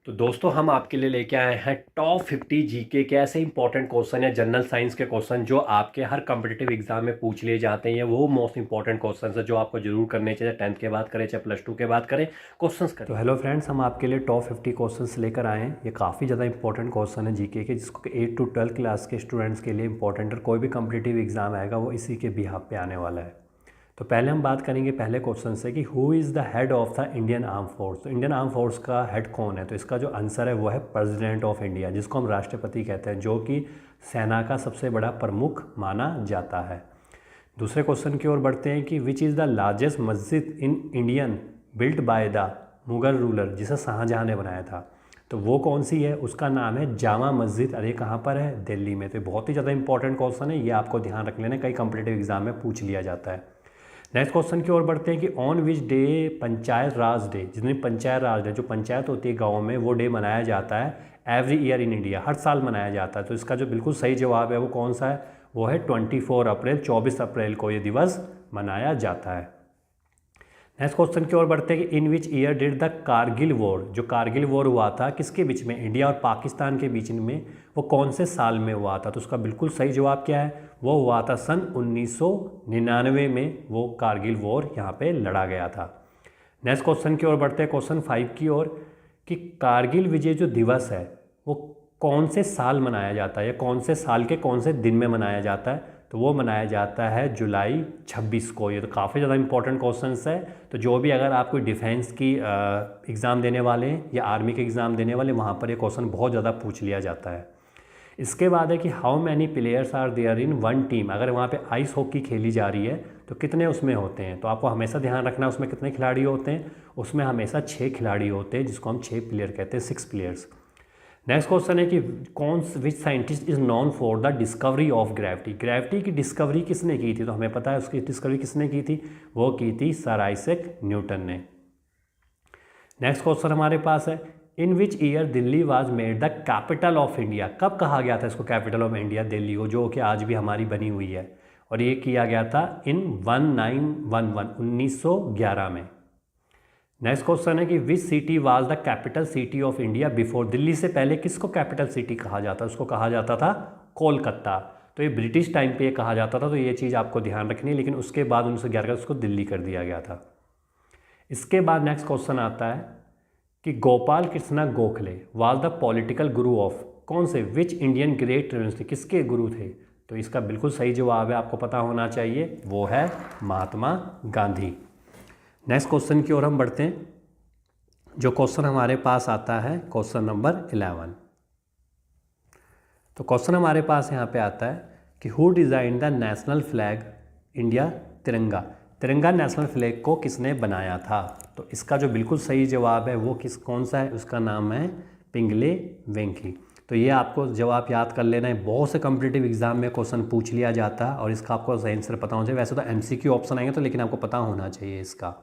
तो दोस्तों हम आपके लिए लेके आए हैं टॉप 50 जीके के ऐसे इंपॉर्टेंट क्वेश्चन या जनरल साइंस के क्वेश्चन जो आपके हर कम्पिटिटिव एग्जाम में पूछ लिए जाते हैं। ये वो मोस्ट इंपॉर्टेंट क्वेश्चन है जो आपको जरूर करने चाहिए, 10th के बाद करें चाहे +2 के बाद करें, क्वेश्चन करें। तो हेलो फ्रेंड्स, हम आपके लिए टॉप 50 क्वेश्चन लेकर आए हैं। ये काफ़ी ज़्यादा इंपॉर्टेंट क्वेश्चन है जीके के, जिसको 8 to 12 क्लास के स्टूडेंट्स के लिए इंपॉर्टेंट है। कोई भी कम्पिटिटिव एग्जाम आएगा वो इसी के बिहाफ पे आने वाला है। तो पहले हम बात करेंगे पहले क्वेश्चन से कि who is the head of the Indian arm force. तो इंडियन आर्म फोर्स का हेड कौन है? तो इसका जो आंसर है वो है प्रेसिडेंट ऑफ इंडिया, जिसको हम राष्ट्रपति कहते हैं, जो कि सेना का सबसे बड़ा प्रमुख माना जाता है। दूसरे क्वेश्चन की ओर बढ़ते हैं कि विच इज़ द लार्जेस्ट मस्जिद in Indian built by the Mughal ruler, जिसे शाहजहाँ ने बनाया था। तो वो कौन सी है? उसका नाम है जामा मस्जिद। अरे कहाँ पर है? दिल्ली में। तो बहुत ही ज़्यादा इंपॉर्टेंट क्वेश्चन है, ये आपको ध्यान रख लेना, कई कम्पिटिटिव एग्जाम में पूछ लिया जाता है। नेक्स्ट क्वेश्चन की ओर बढ़ते हैं कि on which day panchayat Raj day, जिसमें पंचायत राज डे, जो पंचायत होती है गाँव में, वो डे मनाया जाता है एवरी ईयर इन इंडिया, हर साल मनाया जाता है। तो इसका जो बिल्कुल सही जवाब है वो कौन सा है? वो है 24 अप्रैल, 24 अप्रैल को ये दिवस मनाया जाता है। नेक्स्ट क्वेश्चन की ओर बढ़ते हैं कि in which year did the Kargil war, जो कारगिल वॉर हुआ था किसके बीच में? इंडिया और पाकिस्तान के बीच में, वो कौन से साल में हुआ था? तो उसका बिल्कुल सही जवाब क्या है? वो हुआ था सन 1999 में, वो कारगिल वॉर यहाँ पे लड़ा गया था। नेक्स्ट क्वेश्चन की ओर बढ़ते हैं क्वेश्चन 5 की ओर कि कारगिल विजय जो दिवस है वो कौन से साल मनाया जाता है, या कौन से साल के कौन से दिन में मनाया जाता है? तो वो मनाया जाता है जुलाई 26 को। ये तो काफ़ी ज़्यादा इंपॉर्टेंट क्वेश्चन है। तो जो भी अगर आप कोई डिफेंस की एग्ज़ाम देने वाले हैं या आर्मी के एग्ज़ाम देने वाले, वहाँ पर ये क्वेश्चन बहुत ज़्यादा पूछ लिया जाता है। इसके बाद है कि how many players are there in one team. अगर वहाँ पे आइस हॉकी खेली जा रही है तो कितने उसमें होते हैं? तो आपको हमेशा ध्यान रखना उसमें कितने खिलाड़ी होते हैं। उसमें हमेशा 6 खिलाड़ी होते हैं, जिसको हम 6 प्लेयर कहते हैं, 6 प्लेयर्स। नेक्स्ट क्वेश्चन है कि कौन which scientist is non for the discovery of gravity. Gravity की डिस्कवरी किसने की थी? तो हमें पता है उसकी डिस्कवरी किसने की थी, वो की थी सर आइजैक न्यूटन ने। नेक्स्ट क्वेश्चन हमारे पास है in which year Delhi was made the capital of India. कब कहा गया था इसको कैपिटल ऑफ इंडिया, दिल्ली को, जो कि आज भी हमारी बनी हुई है? और ये किया गया था इन 1911 में। नेक्स्ट क्वेश्चन है कि which city was the capital city of India before. Delhi से पहले किसको कैपिटल सिटी कहा जाता? उसको कहा जाता था कोलकाता। तो ये ब्रिटिश टाइम पे ये कहा जाता था, तो ये चीज़ आपको ध्यान रखनी है। लेकिन उसके बाद 1911 का उसको दिल्ली कर दिया गया था। इसके बाद नेक्स्ट क्वेश्चन आता है कि Gopal Krishna Gokhale was the political Guru of, कौन से, विच इंडियन ग्रेट यूनिवर्सिटी, किसके गुरु थे? तो इसका बिल्कुल सही जवाब है, आपको पता होना चाहिए, वो है महात्मा गांधी। नेक्स्ट क्वेश्चन की ओर हम बढ़ते हैं। जो क्वेश्चन हमारे पास आता है क्वेश्चन नंबर 11। तो क्वेश्चन हमारे पास यहाँ पे आता है कि who design the national flag India, तिरंगा। तिरंगा नेशनल फ्लैग को किसने बनाया था? तो इसका जो बिल्कुल सही जवाब है वो कौन सा है? उसका नाम है पिंगले वेंकी। तो ये आपको जवाब याद कर लेना है, बहुत से कम्पिटिटिव एग्जाम में क्वेश्चन पूछ लिया जाता है और इसका आपको सही आंसर पता होना चाहिए। वैसे तो MCQ ऑप्शन आएंगे तो, लेकिन आपको पता होना चाहिए इसका।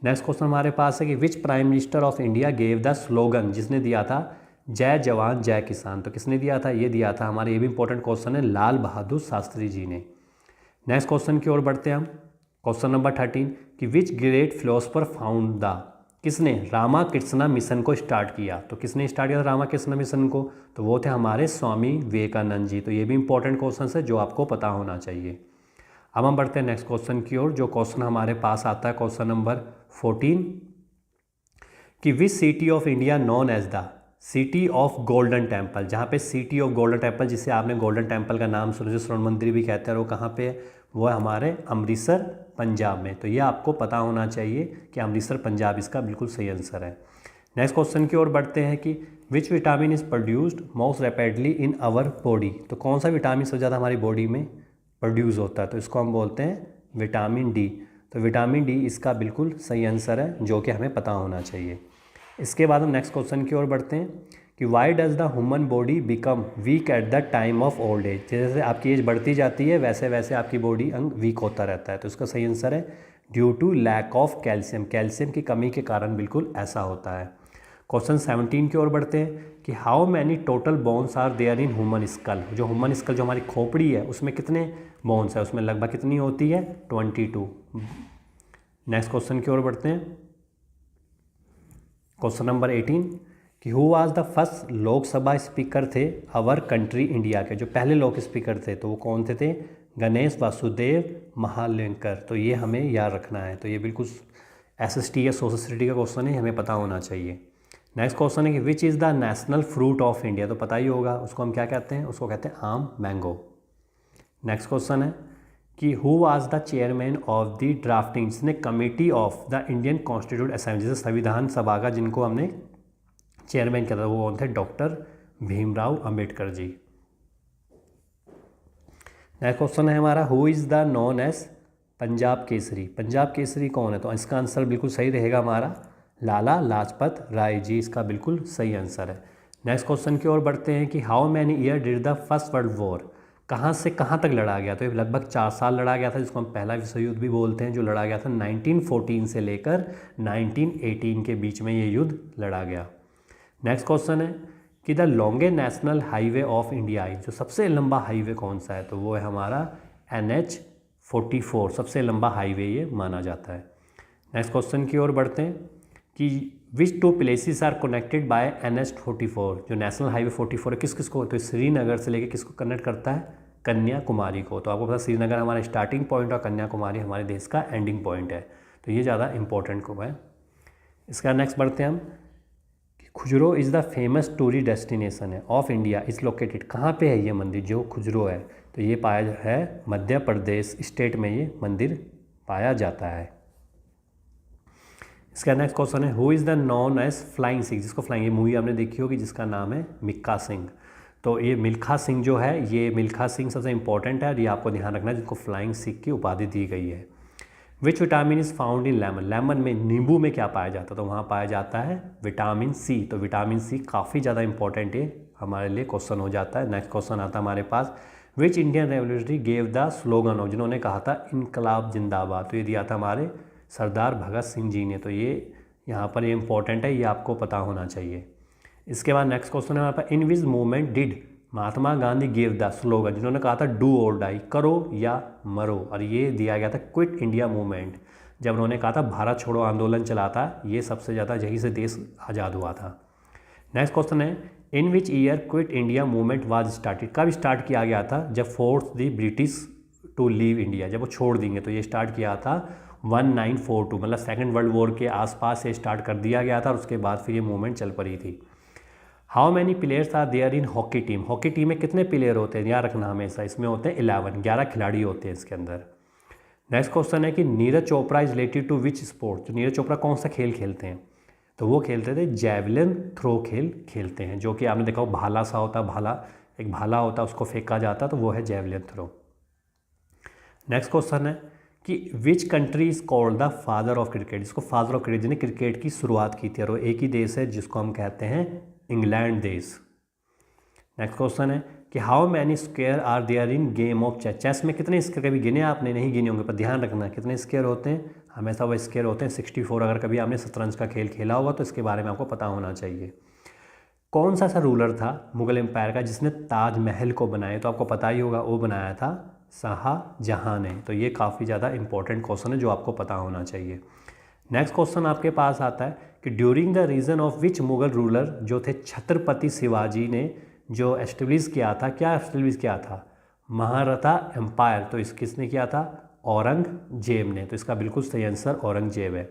नेक्स्ट क्वेश्चन हमारे पास है कि which prime minister of India gave the slogan, जिसने दिया था जय जवान जय किसान। तो किसने दिया था? ये दिया था हमारे, ये भी इंपॉर्टेंट क्वेश्चन है, लाल बहादुर शास्त्री जी ने। नेक्स्ट क्वेश्चन की ओर बढ़ते हैं हम। क्वेश्चन नंबर 13 कि which great philosopher found the, किसने रामाकृष्णा मिशन को स्टार्ट किया? तो किसने स्टार्ट किया था रामाकृष्णा मिशन को? तो वो थे हमारे स्वामी विवेकानंद जी। तो ये भी इंपॉर्टेंट क्वेश्चन है जो आपको पता होना चाहिए। अब हम बढ़ते हैं नेक्स्ट क्वेश्चन की ओर। जो क्वेश्चन हमारे पास आता है क्वेश्चन नंबर 14 कि which city of India known as the city of golden temple. जहाँ पे सिटी ऑफ गोल्डन टेम्पल, जिसे आपने गोल्डन टेम्पल का नाम सुना, जो स्वर्ण मंदिर भी कहते हैं, वो कहाँ पे है? वो है हमारे अमृतसर, पंजाब में। तो ये आपको पता होना चाहिए कि अमृतसर पंजाब इसका बिल्कुल सही आंसर है। नेक्स्ट क्वेश्चन की ओर बढ़ते हैं कि which vitamin is produced most rapidly in our body. तो कौन सा विटामिन सबसे ज़्यादा हमारी बॉडी में प्रोड्यूस होता है? तो इसको हम बोलते हैं विटामिन डी। तो विटामिन डी इसका बिल्कुल सही आंसर है, जो कि हमें पता होना चाहिए। इसके बाद हम नेक्स्ट क्वेश्चन की ओर बढ़ते हैं कि why does the human body become weak at the time of old age. जैसे जैसे आपकी एज बढ़ती जाती है वैसे वैसे आपकी बॉडी अंग वीक होता रहता है। तो इसका सही आंसर है due to lack of calcium. Calcium की कमी के कारण बिल्कुल ऐसा होता है। क्वेश्चन 17 की ओर बढ़ते हैं कि how many total bones are there in human skull. जो ह्यूमन स्कल, जो हमारी खोपड़ी है, उसमें कितने बोन्स है? उसमें लगभग कितनी होती है? 22। नेक्स्ट क्वेश्चन की ओर बढ़ते हैं। क्वेश्चन नंबर 18 कि who was the first Lok Sabha speaker थे आवर कंट्री इंडिया के, जो पहले लोक स्पीकर थे तो वो कौन थे? गणेश वासुदेव महालंकर। तो ये हमें याद रखना है। तो ये बिल्कुल SST या सोशल स्टडी का क्वेश्चन है, हमें पता होना चाहिए। नेक्स्ट क्वेश्चन है कि which is the national fruit of India. तो पता ही होगा उसको हम क्या कहते हैं, उसको कहते हैं आम, मैंगो। नेक्स्ट क्वेश्चन है कि who was the chairman of the drafting, जिसने committee of the Indian constituent assembly, जैसे संविधान सभा का जिनको हमने चेयरमैन किया था, वो कौन थे? Doctor Bhimrao Ambedkar ji. Next question है हमारा who is the known as Punjab Kesari. Punjab Kesari कौन है? तो इसका आंसर बिल्कुल सही रहेगा हमारा लाला लाजपत राय जी, इसका बिल्कुल सही आंसर है। नेक्स्ट क्वेश्चन की ओर बढ़ते हैं कि how many year did the first world war, कहाँ से कहाँ तक लड़ा गया? तो ये लगभग 4 साल लड़ा गया था, जिसको हम पहला विश्व युद्ध भी बोलते हैं, जो लड़ा गया था 1914 से लेकर 1918 के बीच में ये युद्ध लड़ा गया। नेक्स्ट क्वेश्चन है कि the longest national highway of India, जो सबसे लंबा हाईवे कौन सा है? तो वो है हमारा NH-44, सबसे लंबा हाईवे ये माना जाता है। नेक्स्ट क्वेश्चन की ओर बढ़ते हैं कि which 2 places are connected by NH-44, जो नेशनल हाईवे 44 है किस किस को? तो श्रीनगर से लेकर किसको कनेक्ट करता है? कन्याकुमारी को। तो आपको पता श्रीनगर हमारा स्टार्टिंग पॉइंट और कन्याकुमारी हमारे देश का एंडिंग पॉइंट है, तो ये ज़्यादा इंपॉर्टेंट को है। इसका नेक्स्ट बढ़ते हैं हम, Khajuraho is the famous tourist destination है ऑफ इंडिया इज़ लोकेटेड, कहाँ पे है ये मंदिर जो खुजरो है? तो ये पाया है मध्य प्रदेश स्टेट में ये मंदिर पाया जाता है। इसका नेक्स्ट क्वेश्चन है who is the known as flying Sikh, जिसको फ्लाइंग, ये मूवी आपने देखी होगी जिसका नाम है मिल्खा सिंह। तो ये मिल्खा सिंह जो है, ये मिल्खा सिंह सबसे इंपॉर्टेंट है और ये आपको ध्यान रखना है, जिसको फ्लाइंग सिख की उपाधि दी गई है। Which vitamin is found in lemon, lemon में, नींबू में क्या पाया जाता है? तो वहाँ पाया जाता है विटामिन सी। तो विटामिन सी काफ़ी ज़्यादा इंपॉर्टेंट है हमारे लिए, क्वेश्चन हो जाता है। नेक्स्ट क्वेश्चन आता है हमारे पास, which Indian revolutionary gave the slogan of, जिन्होंने कहा था इनकलाब जिंदाबाद, तो ये दिया था हमारे सरदार भगत सिंह जी ने। तो ये यहाँ पर ये इंपॉर्टेंट है, ये आपको पता होना चाहिए। इसके बाद नेक्स्ट क्वेश्चन है हमारे पास, in which movement did Mahatma Gandhi give the slogan, जिन्होंने कहा था डू और डाई, करो या मरो, और ये दिया गया था क्विट इंडिया मूवमेंट, जब उन्होंने कहा था भारत छोड़ो आंदोलन चला था, ये सबसे ज़्यादा यहीं से देश आज़ाद हुआ था। नेक्स्ट क्वेश्चन है in which year quit India movement was started, कब स्टार्ट किया गया था? जब force the British to leave India, जब वो छोड़ देंगे, तो ये स्टार्ट किया था 1942, मतलब सेकेंड वर्ल्ड वॉर के आसपास से स्टार्ट कर दिया गया था और उसके बाद फिर ये मूवमेंट चल पड़ी थी। How many players are there in hockey team, hockey team में कितने प्लेयर होते हैं? याद रखना हमेशा, इसमें होते हैं 11 खिलाड़ी होते हैं इसके अंदर। नेक्स्ट क्वेश्चन है कि Neeraj Chopra is related to which sport, तो नीरज चोपड़ा कौन सा खेल खेलते हैं? तो वो खेलते थे जैवलिन थ्रो खेल खेलते हैं, जो कि आपने देखा हो भाला सा होता, भाला एक भाला होता, उसको फेंका जाता, तो वो है जैवलिन थ्रो। नेक्स्ट क्वेश्चन है कि which country is called the father of cricket, जिसको फादर ऑफ क्रिकेट, जिसने क्रिकेट की शुरुआत की थी, और वो एक ही देश है जिसको हम कहते हैं इंग्लैंड देश। नेक्स्ट क्वेश्चन है कि how many square are there in game of chess, chess में कितने स्क्वायर, कभी गिने आपने? नहीं गिने होंगे, पर ध्यान रखना कितने स्क्वायर होते हैं, हमेशा वो स्क्वायर होते हैं 64। अगर कभी आपने शतरंज का खेल खेला होगा तो इसके बारे में आपको पता होना चाहिए। कौन सा ऐसा रूलर था मुगल एम्पायर का जिसने ताजमहल को बनाया? तो आपको पता ही होगा, वो बनाया था शाहजहां ने। तो ये काफ़ी ज़्यादा इंपॉर्टेंट क्वेश्चन है जो आपको पता होना चाहिए। नेक्स्ट क्वेश्चन आपके पास आता है कि during the region of which Mughal ruler, जो थे छत्रपति शिवाजी ने जो एस्टेब्लिश किया था, क्या एस्टेब्लिश किया था? महारथा एम्पायर। तो इस किसने किया था? औरंगजेब ने। तो इसका बिल्कुल सही आंसर औरंगजेब है।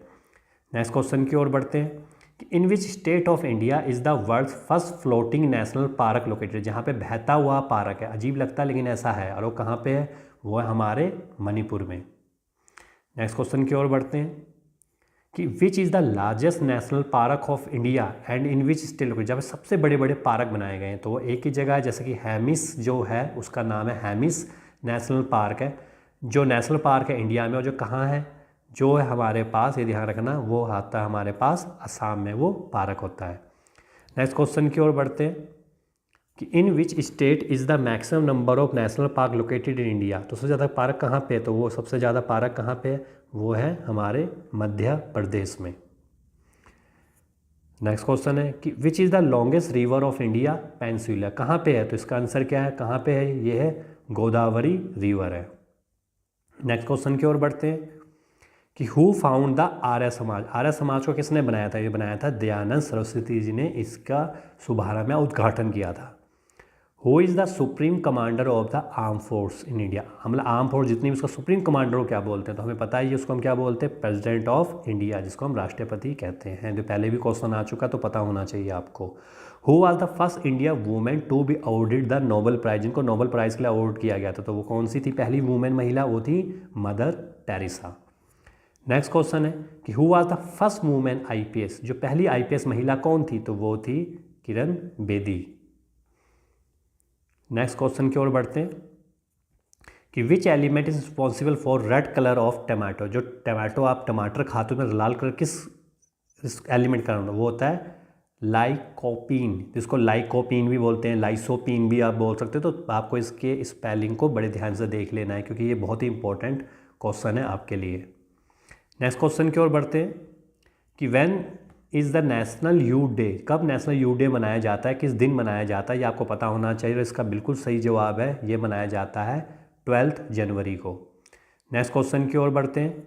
नेक्स्ट क्वेश्चन की ओर बढ़ते हैं कि in which state of India is the world first floating national park located, जहाँ पे बहता हुआ पार्क है, अजीब लगता है लेकिन ऐसा है, और वो कहाँ पे है? वो है हमारे मणिपुर में। नेक्स्ट क्वेश्चन की ओर बढ़ते हैं कि which is the largest national park of India and in which state located, जहाँ पे सबसे बड़े बड़े पार्क बनाए गए हैं, तो वो एक ही जगह है, जैसे कि हैमिस जो है उसका नाम है हैमिस नेशनल पार्क है, जो नेशनल पार्क है इंडिया में, और जो कहाँ है? जो है हमारे पास, ये ध्यान रखना, वो आता है हमारे पास असम में, वो पार्क होता है। नेक्स्ट क्वेश्चन की ओर बढ़ते हैं कि in which state is the maximum number of national park located in India, तो सबसे ज़्यादा पार्क कहाँ पे है? तो वो सबसे ज़्यादा पार्क कहाँ पे है? वो है हमारे मध्य प्रदेश में। नेक्स्ट क्वेश्चन है कि which is the longest river of India peninsula, कहाँ पे है? तो इसका आंसर क्या है, कहाँ पे है? ये है गोदावरी रिवर है। नेक्स्ट क्वेश्चन की ओर बढ़ते हैं कि who found the Arya Samaj. Arya Samaj को किसने बनाया था? ये बनाया था दयानंद सरस्वती जी ने इसका शुभारंभ या उद्घाटन किया था। Who is the supreme commander of the arm force in India. मतलब आर्म फोर्स जितनी भी उसका सुप्रीम कमांडर को क्या बोलते हैं? तो हमें पता है उसको हम क्या बोलते हैं? प्रेसिडेंट ऑफ इंडिया, जिसको हम राष्ट्रपति कहते हैं। जो पहले भी क्वेश्चन आ चुका तो पता होना चाहिए आपको। Who was the first India women to be awarded the Nobel prize. जिनको नोबेल प्राइज़ के लिए अवॉर्ड किया गया था, तो वो कौन सी थी पहली वुमेन महिला? वो थी मदर टेरेसा। नेक्स्ट क्वेश्चन है कि who was the first women IPS. जो पहली आईपीएस महिला कौन थी? तो वो थी किरण बेदी। नेक्स्ट क्वेश्चन की ओर बढ़ते हैं कि which element is responsible for red colour of tomato. जो टमाटो आप टमाटर खाते हो में लाल कलर किस एलिमेंट का होता है? वो होता है लाइकोपीन, जिसको लाइकोपीन भी बोलते हैं, लाइसोपीन भी आप बोल सकते हो। तो आपको इसके स्पेलिंग को बड़े ध्यान से देख लेना है, क्योंकि ये बहुत ही इंपॉर्टेंट क्वेश्चन है आपके लिए। नेक्स्ट क्वेश्चन की ओर बढ़ते हैं कि when is the national youth day. कब नेशनल यूथ डे मनाया जाता है? किस दिन मनाया जाता है? ये आपको पता होना चाहिए। और इसका बिल्कुल सही जवाब है, ये मनाया जाता है 12 जनवरी को। नेक्स्ट क्वेश्चन की ओर बढ़ते हैं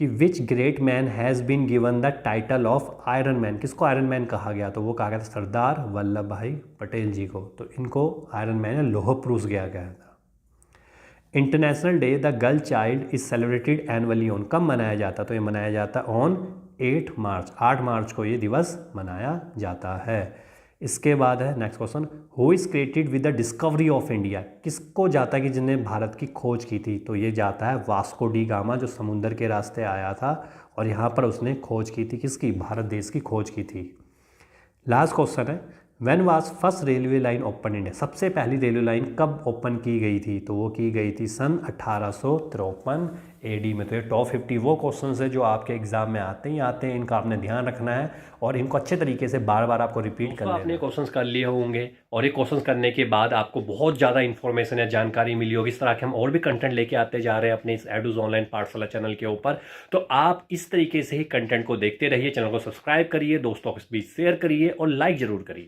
कि which great man has been given the title of iron man. किसको आयरन मैन कहा गया? तो वो कहा गया था सरदार वल्लभ भाई पटेल जी को। तो इनको आयरन मैन या लौह पुरुष दिया गया था। International day the girl child is celebrated annually on. कब मनाया जाता? तो ये मनाया जाता ऑन 8 मार्च। 8 मार्च को ये दिवस मनाया जाता है। इसके बाद है next question, who is created with the discovery of India. किसको जाता है कि जिन्होंने भारत की खोज की थी? तो ये जाता है वास्को डी गामा, जो समुद्र के रास्ते आया था और यहाँ पर उसने खोज की थी किसकी? भारत देश की खोज की थी। लास्ट क्वेश्चन है when was first railway line open India. सबसे पहली रेलवे लाइन कब ओपन की गई थी? तो वो की गई थी सन 1853 एडी में। तो ये टॉप 50 वो क्वेश्चन है जो आपके एग्जाम में आते हैं। इनका आपने ध्यान रखना है और इनको अच्छे तरीके से बार बार आपको रिपीट करना है। आपने क्वेश्चन कर लिए होंगे और ये क्वेश्चन करने के बाद आपको बहुत ज़्यादा इन्फॉर्मेशन या जानकारी मिली होगी। इस तरह के हम और भी कंटेंट लेके आते जा रहे हैं अपने इस एडूज ऑनलाइन पाठशाला चैनल के ऊपर। तो आप इस तरीके से ही कंटेंट को देखते रहिए। चैनल को सब्सक्राइब करिए, दोस्तों के बीच शेयर करिए और लाइक जरूर करिए।